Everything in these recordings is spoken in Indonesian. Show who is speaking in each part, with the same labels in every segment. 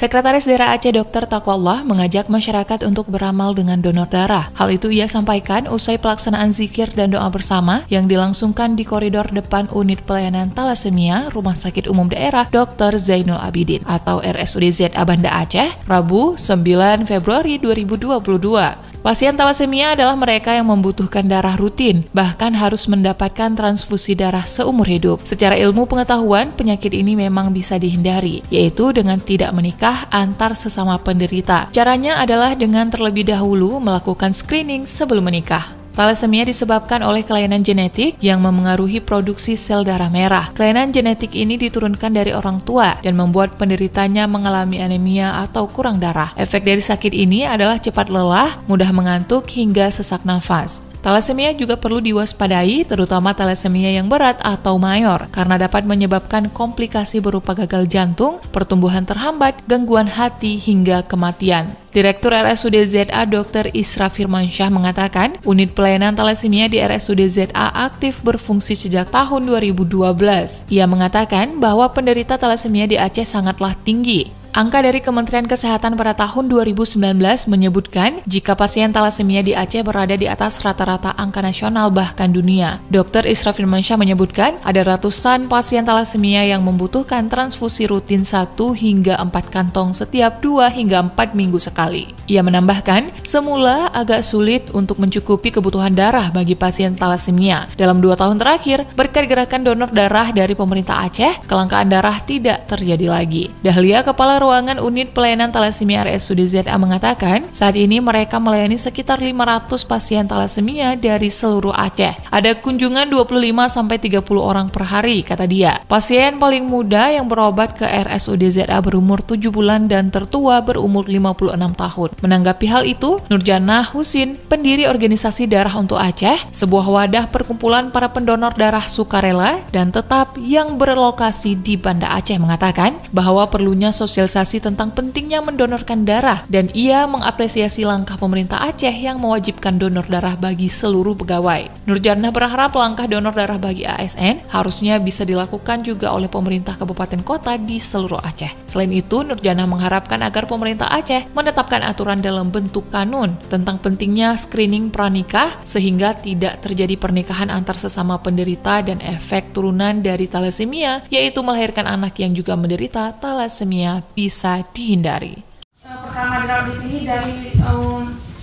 Speaker 1: Sekretaris Daerah Aceh Dr. Taqwallah mengajak masyarakat untuk beramal dengan donor darah. Hal itu ia sampaikan usai pelaksanaan zikir dan doa bersama yang dilangsungkan di koridor depan Unit Pelayanan Talasemia Rumah Sakit Umum Daerah Dr. Zainul Abidin atau RSUD ZA Banda Aceh, Rabu 9 Februari 2022. Pasien talasemia adalah mereka yang membutuhkan darah rutin, bahkan harus mendapatkan transfusi darah seumur hidup. Secara ilmu pengetahuan, penyakit ini memang bisa dihindari, yaitu dengan tidak menikah antar sesama penderita. Caranya adalah dengan terlebih dahulu melakukan screening sebelum menikah. Talasemia disebabkan oleh kelainan genetik yang memengaruhi produksi sel darah merah. Kelainan genetik ini diturunkan dari orang tua dan membuat penderitanya mengalami anemia atau kurang darah. Efek dari sakit ini adalah cepat lelah, mudah mengantuk, hingga sesak nafas. Talasemia juga perlu diwaspadai, terutama talasemia yang berat atau mayor, karena dapat menyebabkan komplikasi berupa gagal jantung, pertumbuhan terhambat, gangguan hati, hingga kematian. Direktur RSUD ZA Dr. Isra Firmansyah mengatakan, unit pelayanan talasemia di RSUD ZA aktif berfungsi sejak tahun 2012. Ia mengatakan bahwa penderita talasemia di Aceh sangatlah tinggi. Angka dari Kementerian Kesehatan pada tahun 2019 menyebutkan jika pasien talasemia di Aceh berada di atas rata-rata angka nasional bahkan dunia. Dr. Isra Firmansyah menyebutkan ada ratusan pasien talasemia yang membutuhkan transfusi rutin 1 hingga 4 kantong setiap 2 hingga 4 minggu sekali. Ia menambahkan, semula agak sulit untuk mencukupi kebutuhan darah bagi pasien talasemia. Dalam 2 tahun terakhir, berkat gerakan donor darah dari pemerintah Aceh, kelangkaan darah tidak terjadi lagi. Dahlia, Kepala Ruangan Unit Pelayanan Talasemia RSUD ZA mengatakan, saat ini mereka melayani sekitar 500 pasien talasemia dari seluruh Aceh. Ada kunjungan 25-30 orang per hari, kata dia. Pasien paling muda yang berobat ke RSUD ZA berumur 7 bulan dan tertua berumur 56 tahun. Menanggapi hal itu, Nurjannah Husin, pendiri organisasi Darah untuk Aceh, sebuah wadah perkumpulan para pendonor darah sukarela dan tetap yang berlokasi di Banda Aceh, mengatakan bahwa perlunya sosialisasi tentang pentingnya mendonorkan darah dan ia mengapresiasi langkah pemerintah Aceh yang mewajibkan donor darah bagi seluruh pegawai. Nurjannah berharap langkah donor darah bagi ASN harusnya bisa dilakukan juga oleh pemerintah kabupaten kota di seluruh Aceh. Selain itu, Nurjannah mengharapkan agar pemerintah Aceh menetapkan aturan dalam bentuk kanun tentang pentingnya screening pranikah sehingga tidak terjadi pernikahan antar sesama penderita dan efek turunan dari talasemia, yaitu melahirkan anak yang juga menderita talasemia bisa dihindari.
Speaker 2: Pertama dirawat di sini dari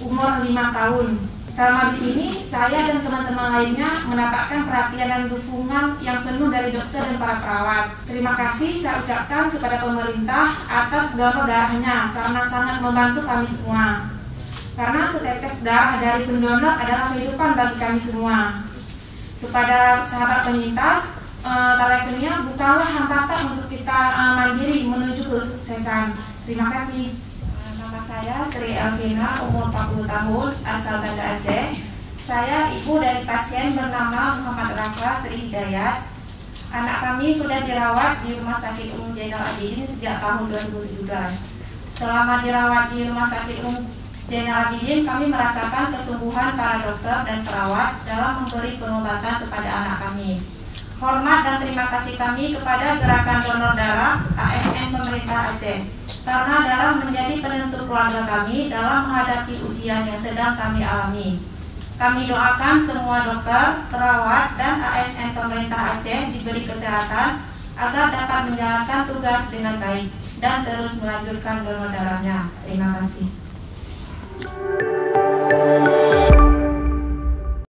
Speaker 2: umur 5 tahun. Selama di sini, saya dan teman-teman lainnya mendapatkan perhatian dan dukungan yang penuh dari dokter dan para perawat. Terima kasih saya ucapkan kepada pemerintah atas donor darahnya karena sangat membantu kami semua. Karena setetes darah dari pendonor adalah kehidupan bagi kami semua. Kepada sahabat penyintas, talasemia bukanlah hambatan untuk kita mandiri menuju kesuksesan. Terima kasih.
Speaker 3: Nama saya Sri Elvina, umur 40 tahun, asal Banda Aceh. Saya ibu dari pasien bernama Muhammad Rafa Sri Hidayat. Anak kami sudah dirawat di Rumah Sakit Umum Zainul Abidin sejak tahun 2017. Selama dirawat di Rumah Sakit Umum Zainul Abidin, kami merasakan kesungguhan para dokter dan perawat dalam memberi pengobatan kepada anak kami. Hormat dan terima kasih kami kepada Gerakan Donor Darah ASN Pemerintah Aceh, karena darah menjadi penentu keluarga kami dalam menghadapi ujian yang sedang kami alami. Kami doakan semua dokter, perawat, dan ASN Pemerintah Aceh diberi kesehatan agar dapat menjalankan tugas dengan baik dan terus melanjutkan donor darahnya. Terima kasih.